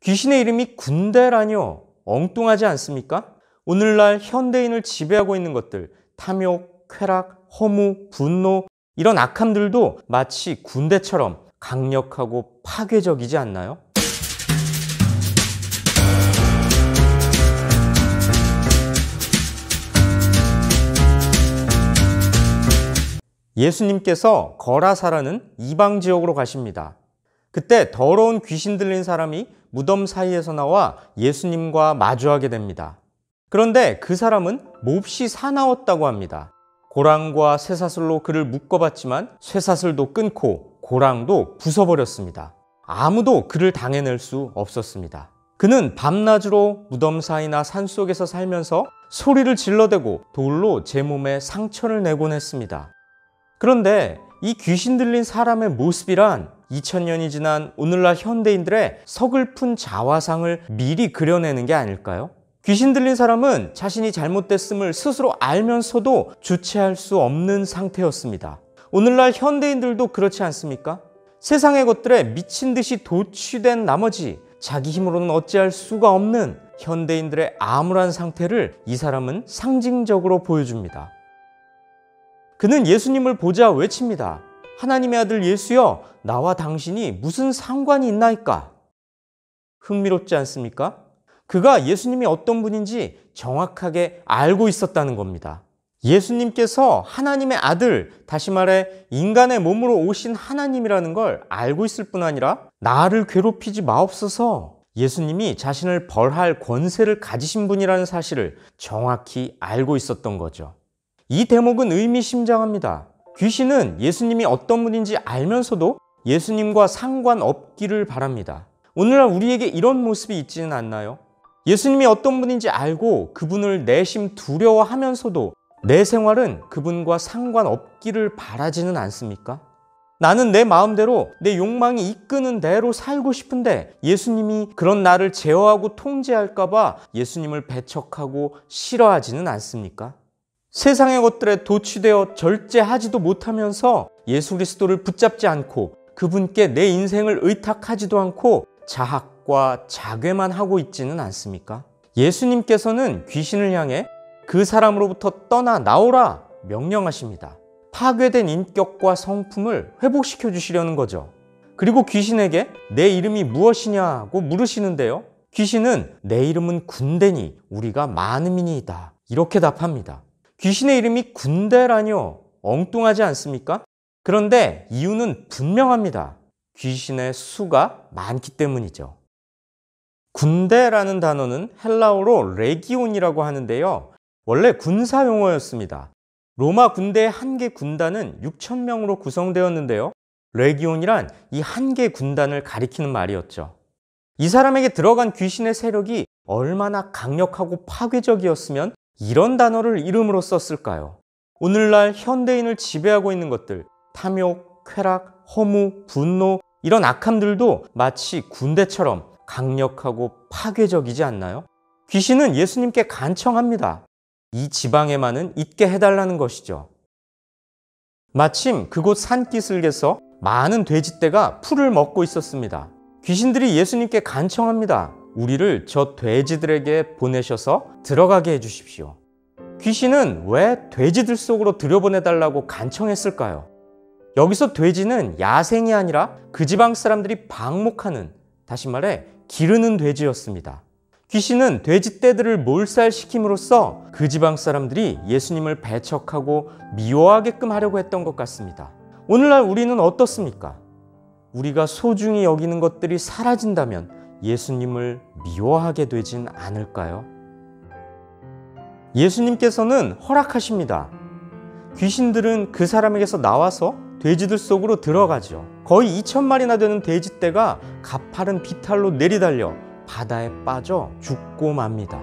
귀신의 이름이 군대라뇨. 엉뚱하지 않습니까? 오늘날 현대인을 지배하고 있는 것들, 탐욕, 쾌락, 허무, 분노, 이런 악함들도 마치 군대처럼 강력하고 파괴적이지 않나요? 예수님께서 거라사라는 이방 지역으로 가십니다. 그때 더러운 귀신 들린 사람이 무덤 사이에서 나와 예수님과 마주하게 됩니다. 그런데 그 사람은 몹시 사나웠다고 합니다. 고랑과 쇠사슬로 그를 묶어봤지만 쇠사슬도 끊고 고랑도 부숴버렸습니다. 아무도 그를 당해낼 수 없었습니다. 그는 밤낮으로 무덤 사이나 산속에서 살면서 소리를 질러대고 돌로 제 몸에 상처를 내곤 했습니다. 그런데 이 귀신 들린 사람의 모습이란 2000년이 지난 오늘날 현대인들의 서글픈 자화상을 미리 그려내는 게 아닐까요? 귀신 들린 사람은 자신이 잘못됐음을 스스로 알면서도 주체할 수 없는 상태였습니다. 오늘날 현대인들도 그렇지 않습니까? 세상의 것들에 미친 듯이 도취된 나머지 자기 힘으로는 어찌할 수가 없는 현대인들의 암울한 상태를 이 사람은 상징적으로 보여줍니다. 그는 예수님을 보자 외칩니다. 하나님의 아들 예수여, 나와 당신이 무슨 상관이 있나이까? 흥미롭지 않습니까? 그가 예수님이 어떤 분인지 정확하게 알고 있었다는 겁니다. 예수님께서 하나님의 아들, 다시 말해 인간의 몸으로 오신 하나님이라는 걸 알고 있을 뿐 아니라 나를 괴롭히지 마옵소서, 예수님이 자신을 벌할 권세를 가지신 분이라는 사실을 정확히 알고 있었던 거죠. 이 대목은 의미심장합니다. 귀신은 예수님이 어떤 분인지 알면서도 예수님과 상관없기를 바랍니다. 오늘날 우리에게 이런 모습이 있지는 않나요? 예수님이 어떤 분인지 알고 그분을 내심 두려워하면서도 내 생활은 그분과 상관없기를 바라지는 않습니까? 나는 내 마음대로 내 욕망이 이끄는 대로 살고 싶은데 예수님이 그런 나를 제어하고 통제할까 봐 예수님을 배척하고 싫어하지는 않습니까? 세상의 것들에 도취되어 절제하지도 못하면서 예수 그리스도를 붙잡지 않고 그분께 내 인생을 의탁하지도 않고 자학과 자괴만 하고 있지는 않습니까? 예수님께서는 귀신을 향해 그 사람으로부터 떠나 나오라 명령하십니다. 파괴된 인격과 성품을 회복시켜 주시려는 거죠. 그리고 귀신에게 내 이름이 무엇이냐고 물으시는데요. 귀신은 내 이름은 군대니 우리가 많음이니이다, 이렇게 답합니다. 귀신의 이름이 군대라뇨. 엉뚱하지 않습니까? 그런데 이유는 분명합니다. 귀신의 수가 많기 때문이죠. 군대라는 단어는 헬라어로 레기온이라고 하는데요. 원래 군사 용어였습니다. 로마 군대의 한 개 군단은 6,000명으로 구성되었는데요. 레기온이란 이 한 개 군단을 가리키는 말이었죠. 이 사람에게 들어간 귀신의 세력이 얼마나 강력하고 파괴적이었으면 이런 단어를 이름으로 썼을까요? 오늘날 현대인을 지배하고 있는 것들, 탐욕, 쾌락, 허무, 분노, 이런 악함들도 마치 군대처럼 강력하고 파괴적이지 않나요? 귀신은 예수님께 간청합니다. 이 지방에만은 있게 해달라는 것이죠. 마침 그곳 산기슭에서 많은 돼지떼가 풀을 먹고 있었습니다. 귀신들이 예수님께 간청합니다. 우리를 저 돼지들에게 보내셔서 들어가게 해주십시오. 귀신은 왜 돼지들 속으로 들여보내달라고 간청했을까요? 여기서 돼지는 야생이 아니라 그 지방 사람들이 방목하는, 다시 말해 기르는 돼지였습니다. 귀신은 돼지떼들을 몰살시킴으로써 그 지방 사람들이 예수님을 배척하고 미워하게끔 하려고 했던 것 같습니다. 오늘날 우리는 어떻습니까? 우리가 소중히 여기는 것들이 사라진다면 예수님을 미워하게 되진 않을까요? 예수님께서는 허락하십니다. 귀신들은 그 사람에게서 나와서 돼지들 속으로 들어가죠. 거의 2,000마리나 되는 돼지떼가 가파른 비탈로 내리달려 바다에 빠져 죽고 맙니다.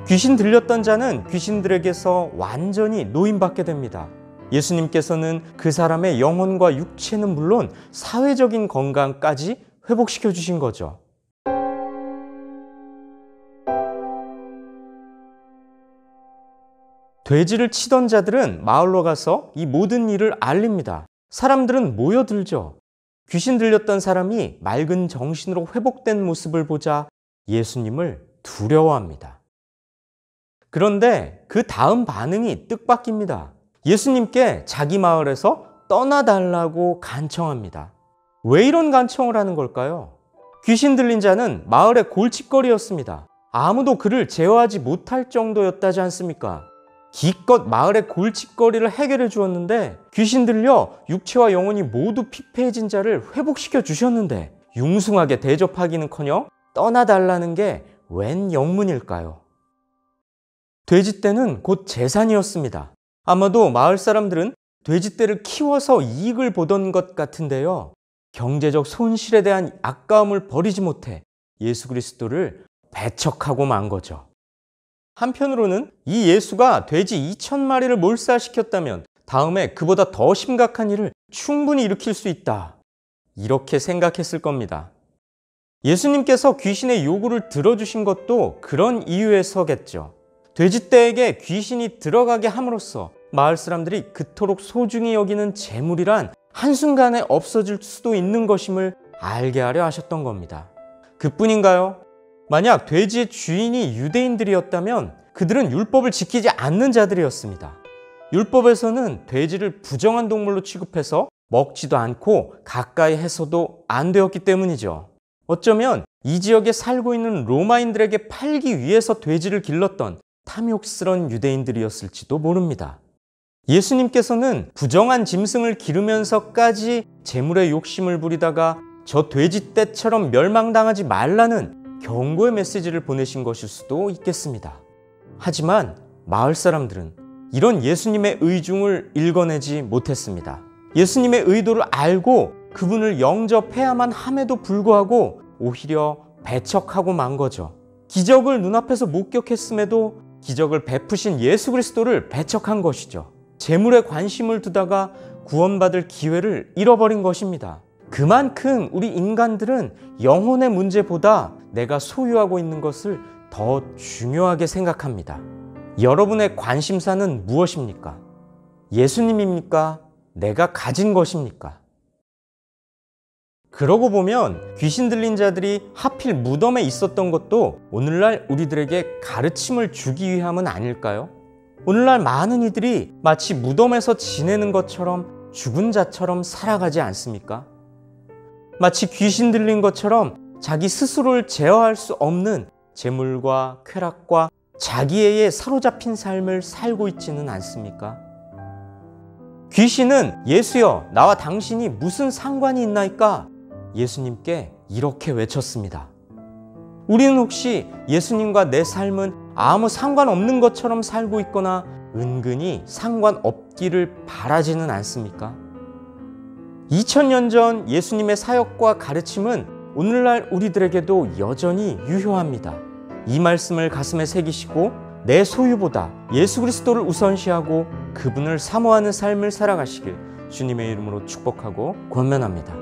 귀신 들렸던 자는 귀신들에게서 완전히 노임받게 됩니다. 예수님께서는 그 사람의 영혼과 육체는 물론 사회적인 건강까지 회복시켜 주신 거죠. 돼지를 치던 자들은 마을로 가서 이 모든 일을 알립니다. 사람들은 모여들죠. 귀신 들렸던 사람이 맑은 정신으로 회복된 모습을 보자 예수님을 두려워합니다. 그런데 그 다음 반응이 뜻밖입니다. 예수님께 자기 마을에서 떠나달라고 간청합니다. 왜 이런 간청을 하는 걸까요? 귀신 들린 자는 마을의 골칫거리였습니다. 아무도 그를 제어하지 못할 정도였다지 않습니까? 기껏 마을의 골칫거리를 해결해 주었는데 귀신 들려 육체와 영혼이 모두 피폐해진 자를 회복시켜 주셨는데 융숭하게 대접하기는커녕 떠나달라는 게 웬 영문일까요? 돼지떼는 곧 재산이었습니다. 아마도 마을 사람들은 돼지떼를 키워서 이익을 보던 것 같은데요. 경제적 손실에 대한 아까움을 버리지 못해 예수 그리스도를 배척하고 만 거죠. 한편으로는 이 예수가 돼지 2,000마리를 몰살시켰다면 다음에 그보다 더 심각한 일을 충분히 일으킬 수 있다. 이렇게 생각했을 겁니다. 예수님께서 귀신의 요구를 들어주신 것도 그런 이유에서겠죠. 돼지떼에게 귀신이 들어가게 함으로써 마을 사람들이 그토록 소중히 여기는 재물이란 한순간에 없어질 수도 있는 것임을 알게 하려 하셨던 겁니다. 그뿐인가요? 만약 돼지의 주인이 유대인들이었다면 그들은 율법을 지키지 않는 자들이었습니다. 율법에서는 돼지를 부정한 동물로 취급해서 먹지도 않고 가까이 해서도 안 되었기 때문이죠. 어쩌면 이 지역에 살고 있는 로마인들에게 팔기 위해서 돼지를 길렀던 탐욕스런 유대인들이었을지도 모릅니다. 예수님께서는 부정한 짐승을 기르면서까지 재물의 욕심을 부리다가 저 돼지떼처럼 멸망당하지 말라는 경고의 메시지를 보내신 것일 수도 있겠습니다. 하지만 마을 사람들은 이런 예수님의 의중을 읽어내지 못했습니다. 예수님의 의도를 알고 그분을 영접해야만 함에도 불구하고 오히려 배척하고 만 거죠. 기적을 눈앞에서 목격했음에도 기적을 베푸신 예수 그리스도를 배척한 것이죠. 재물에 관심을 두다가 구원받을 기회를 잃어버린 것입니다. 그만큼 우리 인간들은 영혼의 문제보다 내가 소유하고 있는 것을 더 중요하게 생각합니다. 여러분의 관심사는 무엇입니까? 예수님입니까? 내가 가진 것입니까? 그러고 보면 귀신 들린 자들이 하필 무덤에 있었던 것도 오늘날 우리들에게 가르침을 주기 위함은 아닐까요? 오늘날 많은 이들이 마치 무덤에서 지내는 것처럼 죽은 자처럼 살아가지 않습니까? 마치 귀신 들린 것처럼 자기 스스로를 제어할 수 없는 재물과 쾌락과 자기애에 사로잡힌 삶을 살고 있지는 않습니까? 귀신은 예수여, 나와 당신이 무슨 상관이 있나이까? 예수님께 이렇게 외쳤습니다. 우리는 혹시 예수님과 내 삶은 아무 상관없는 것처럼 살고 있거나 은근히 상관없기를 바라지는 않습니까? 2000년 전 예수님의 사역과 가르침은 오늘날 우리들에게도 여전히 유효합니다. 이 말씀을 가슴에 새기시고 내 소유보다 예수 그리스도를 우선시하고 그분을 사모하는 삶을 살아가시길 주님의 이름으로 축복하고 권면합니다.